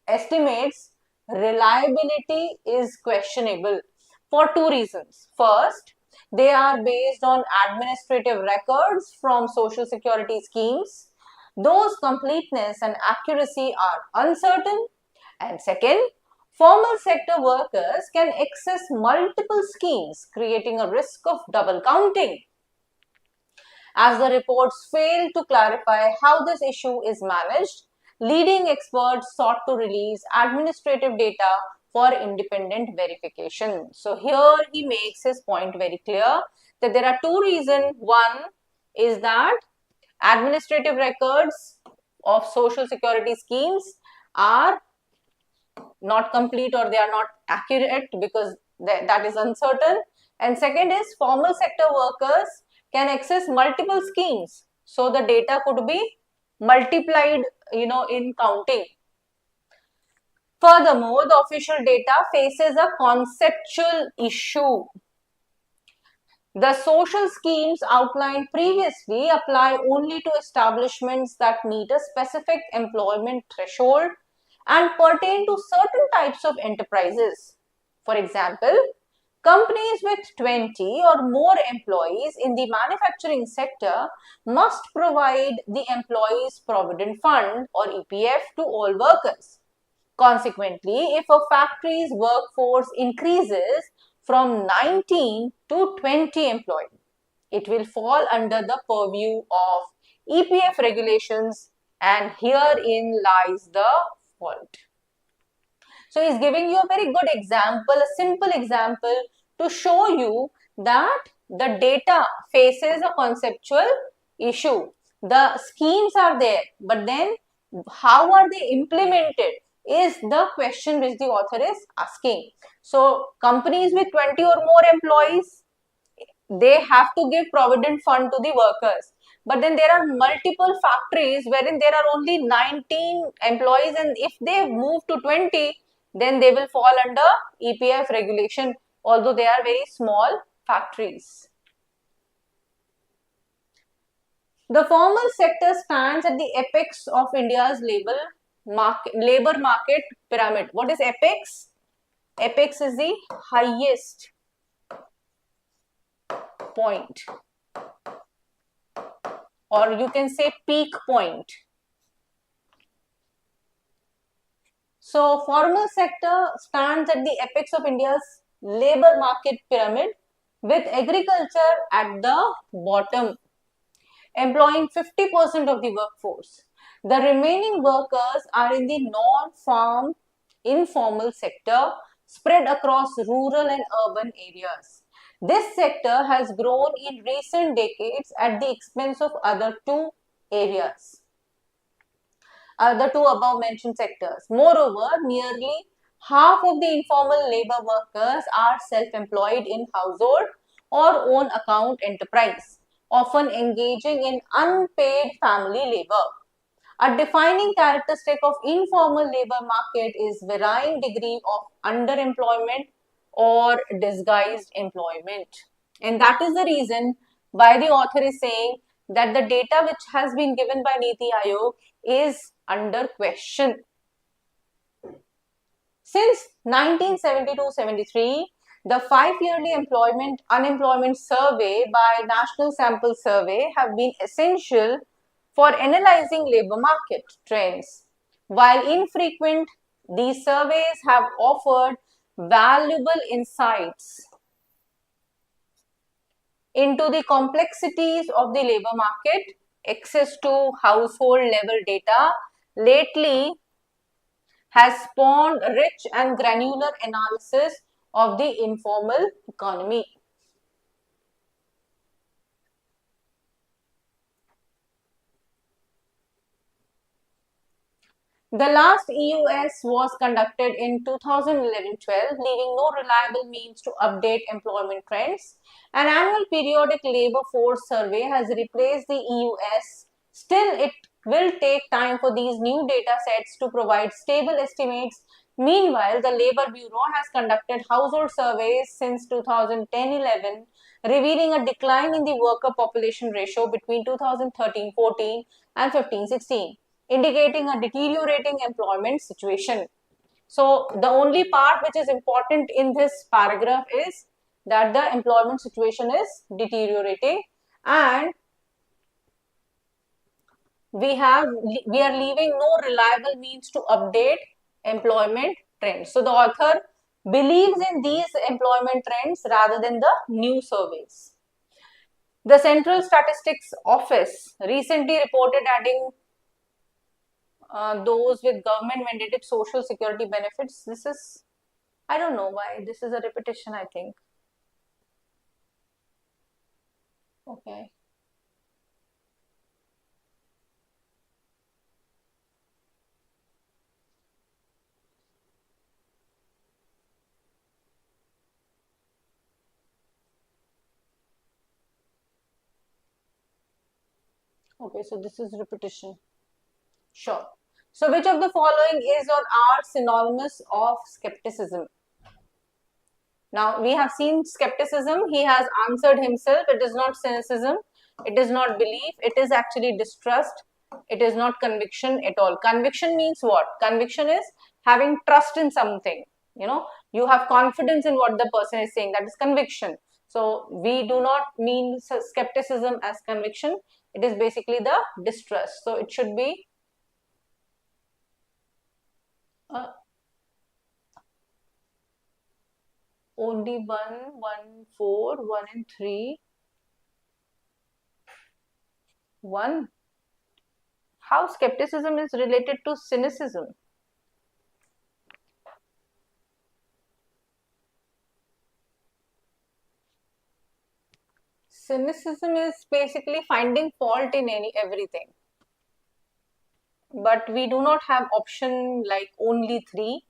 estimates reliability is questionable for two reasons. First, they are based on administrative records from social security schemes. Those completeness and accuracy are uncertain. And second, formal sector workers can access multiple schemes, creating a risk of double counting. As the reports fail to clarify how this issue is managed, leading experts sought to release administrative data for independent verification. So here he makes his point very clear that there are two reasons. One is that administrative records of social security schemes are not complete or they are not accurate because that is uncertain. And second is formal sector workers can access multiple schemes. So the data could be multiplied, in counting. Furthermore, the official data faces a conceptual issue. The social schemes outlined previously apply only to establishments that meet a specific employment threshold and pertain to certain types of enterprises. For example, companies with 20 or more employees in the manufacturing sector must provide the Employees Provident Fund or EPF to all workers. Consequently, if a factory's workforce increases from 19 to 20 employees, it will fall under the purview of EPF regulations, and herein lies the fault. So he's giving you a very good example, a simple example to show you that the data faces a conceptual issue. The schemes are there, but then how are they implemented is the question which the author is asking. So companies with 20 or more employees, they have to give provident fund to the workers. But then there are multiple factories wherein there are only 19 employees, and if they move to 20, then they will fall under EPF regulation, although they are very small factories. The formal sector stands at the apex of India's labor market pyramid. What is apex? Apex is the highest point, or you can say peak point. So formal sector stands at the apex of India's labor market pyramid, with agriculture at the bottom, employing 50% of the workforce. The remaining workers are in the non-farm informal sector spread across rural and urban areas. This sector has grown in recent decades at the expense of other two areas, the two above mentioned sectors. Moreover, nearly half of the informal labor workers are self-employed in household or own account enterprise, often engaging in unpaid family labor. A defining characteristic of informal labor market is varying degree of underemployment or disguised employment. And that is the reason why the author is saying that the data which has been given by Niti Aayog is under question. Since 1972-73, the 5-yearly unemployment survey by National Sample Survey have been essential for analyzing labor market trends. While infrequent, these surveys have offered valuable insights into the complexities of the labor market. Access to household level data lately has spawned rich and granular analysis of the informal economy. The last EUS was conducted in 2011-12, leaving no reliable means to update employment trends. An annual periodic labor force survey has replaced the EUS. Still, it will take time for these new data sets to provide stable estimates. Meanwhile, the Labour Bureau has conducted household surveys since 2010-11, revealing a decline in the worker population ratio between 2013-14 and 15-16. Indicating a deteriorating employment situation. So the only part which is important in this paragraph is that the employment situation is deteriorating, and we are leaving no reliable means to update employment trends. So the author believes in these employment trends rather than the new surveys. The Central Statistics Office recently reported adding those with government mandated social security benefits. This is, I don't know why, this is a repetition, I think. Okay. Okay, so this is repetition. Sure. So which of the following is or are synonymous of skepticism? Now we have seen skepticism. He has answered himself. It is not cynicism. It is not belief. It is actually distrust. It is not conviction at all. Conviction means what? Conviction is having trust in something. You know, you have confidence in what the person is saying. That is conviction. So we do not mean skepticism as conviction. It is basically the distrust. So it should be uh, only one, four, 1 and 3, 1. How skepticism is related to cynicism? Cynicism is basically finding fault in everything. But we do not have option like only 3.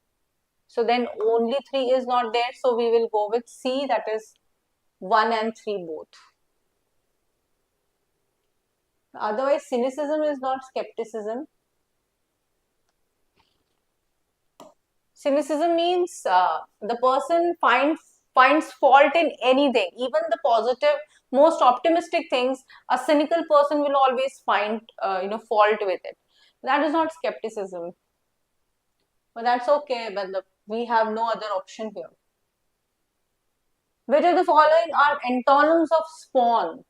So then only 3 is not there. So we will go with C, that is 1 and 3 both. Otherwise, cynicism is not skepticism. Cynicism means the person finds fault in anything, even the positive, most optimistic things. A cynical person will always find fault with it. That is not skepticism, but that's okay. But we have no other option here. Which of the following are antonyms of spawn?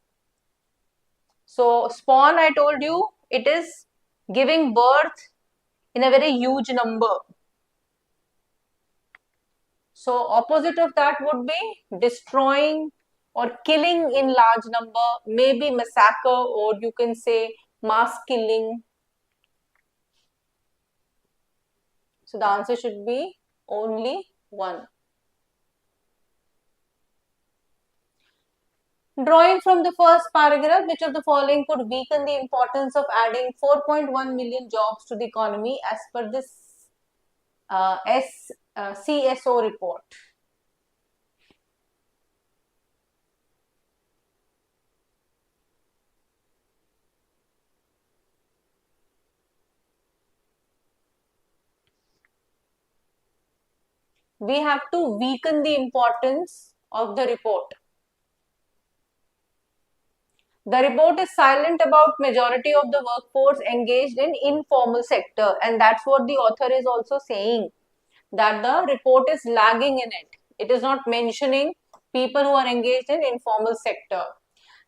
So spawn, I told you, it is giving birth in a very huge number. So opposite of that would be destroying or killing in large number, maybe massacre, or you can say mass killing. So the answer should be only 1. Drawing from the first paragraph, which of the following could weaken the importance of adding 4.1 million jobs to the economy as per this CSO report? We have to weaken the importance of the report. The report is silent about majority of the workforce engaged in informal sector, and that's what the author is also saying, that the report is lagging in it. It is not mentioning people who are engaged in informal sector.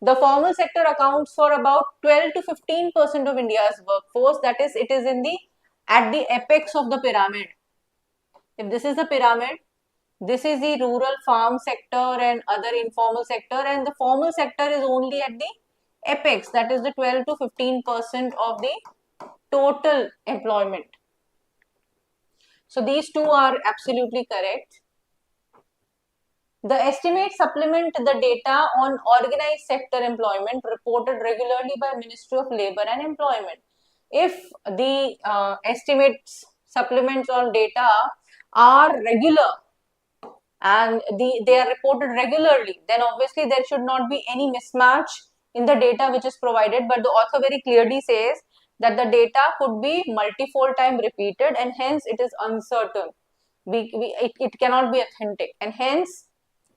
The formal sector accounts for about 12 to 15% of India's workforce. That is, it is in the at the apex of the pyramid. If this is the pyramid, this is the rural farm sector and other informal sector, and the formal sector is only at the apex, that is the 12 to 15% of the total employment. So these two are absolutely correct. The estimates supplement the data on organized sector employment reported regularly by Ministry of Labour and Employment. If the estimates supplements on data are regular and they are reported regularly, then obviously there should not be any mismatch in the data which is provided. But the author very clearly says that the data could be multifold time repeated and hence it is uncertain. It cannot be authentic, and hence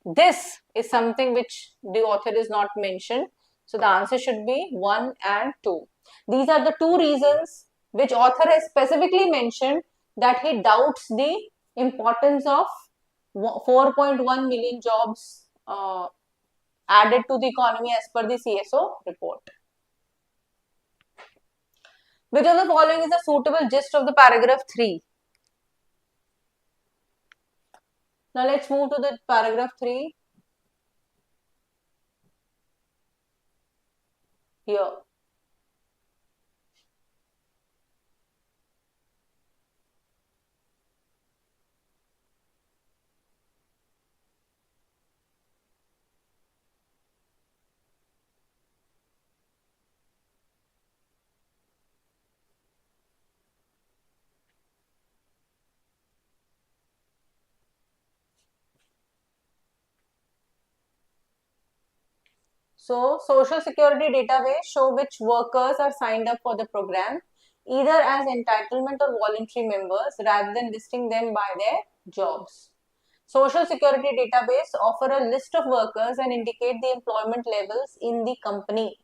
this is something which the author is not mentioned. So the answer should be 1 and 2. These are the two reasons which author has specifically mentioned that he doubts the importance of 4.1 million jobs added to the economy as per the CSO report. Which of the following is a suitable gist of the paragraph 3? Now let's move to the paragraph 3. Here. So, Social Security database show which workers are signed up for the program, either as entitlement or voluntary members, rather than listing them by their jobs. Social Security database offer a list of workers and indicate the employment levels in the company.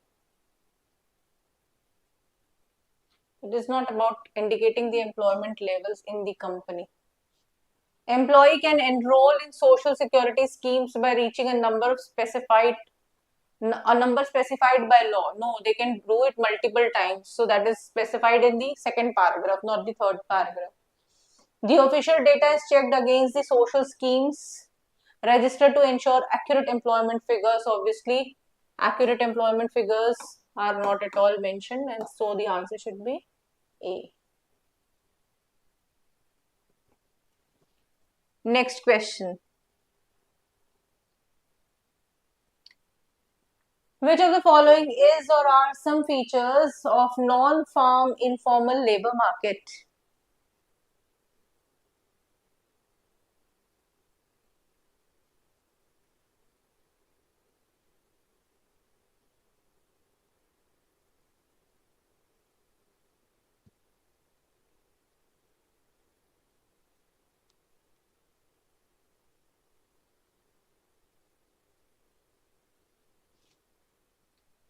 It is not about indicating the employment levels in the company. Employee can enroll in social security schemes by reaching a number specified by law. No, they can do it multiple times. So that is specified in the second paragraph, not the third paragraph. The official data is checked against the social schemes registered to ensure accurate employment figures. Obviously, accurate employment figures are not at all mentioned, and so the answer should be A. Next question. Which of the following is or are some features of non-farm informal labor market?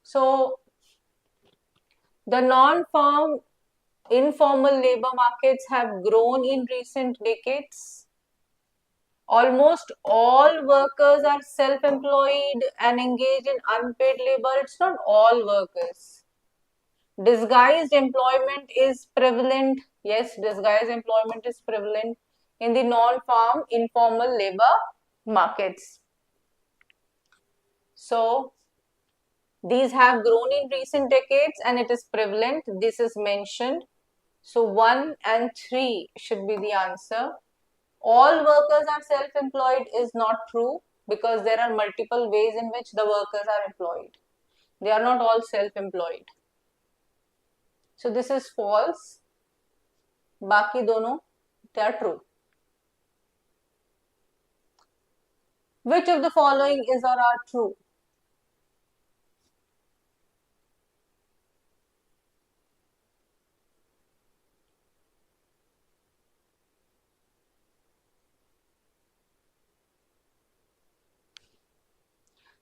So, the non-farm informal labor markets have grown in recent decades. Almost all workers are self-employed and engaged in unpaid labor. It's not all workers. Disguised employment is prevalent. Yes, disguised employment is prevalent in the non-farm informal labor markets. So, these have grown in recent decades and it is prevalent. This is mentioned. So 1 and 3 should be the answer. All workers are self-employed is not true because there are multiple ways in which the workers are employed. They are not all self-employed. So this is false. Baki dono, they are true. Which of the following is or are true?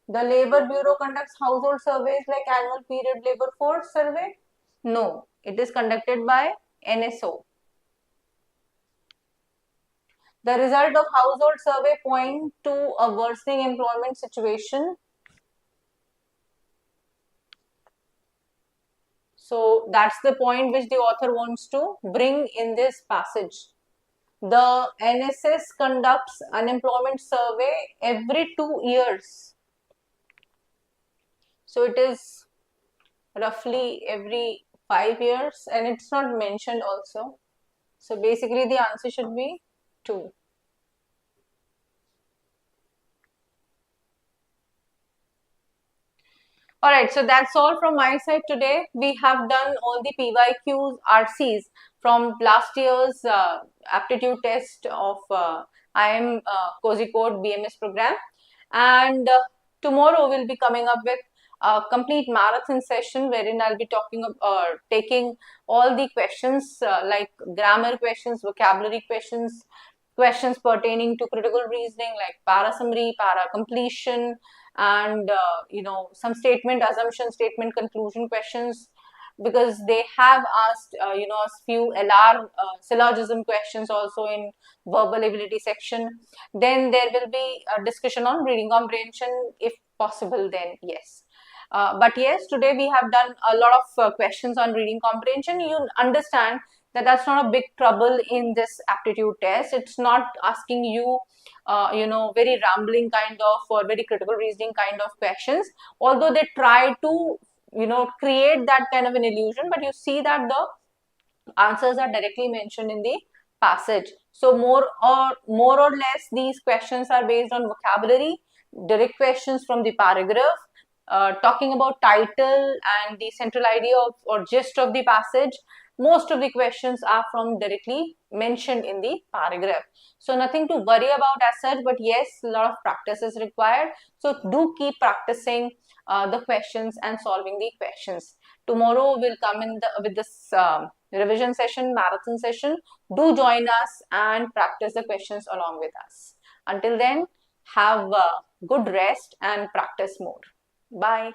The Labor Bureau conducts household surveys like annual period labor force survey? No, it is conducted by NSO. The result of household survey point to a worsening employment situation. So that's the point which the author wants to bring in this passage. The NSS conducts unemployment survey every 2 years. So it is roughly every 5 years and it's not mentioned also. So basically the answer should be 2. Alright, so that's all from my side today. We have done all the PYQs, RCs from last year's aptitude test of IIM Kozhikode BMS program. And tomorrow we'll be coming up with a complete marathon session wherein I'll be taking all the questions like grammar questions, vocabulary questions, questions pertaining to critical reasoning like para summary, para completion, and some statement assumption, statement conclusion questions, because they have asked a few LR syllogism questions also in verbal ability section. Then there will be a discussion on reading comprehension if possible, then yes. But yes, today we have done a lot of questions on reading comprehension. You understand that that's not a big trouble in this aptitude test. It's not asking you very rambling kind of or very critical reasoning kind of questions, although they try to create that kind of an illusion, but you see that the answers are directly mentioned in the passage. So more or less these questions are based on vocabulary, direct questions from the paragraph, talking about title and the central idea of or gist of the passage, Most of the questions are from directly mentioned in the paragraph. So nothing to worry about as such, but yes, a lot of practice is required. So do keep practicing the questions and solving the questions. Tomorrow we'll come in with this revision session, marathon session. Do join us and practice the questions along with us. Until then, have good rest and practice more. Bye.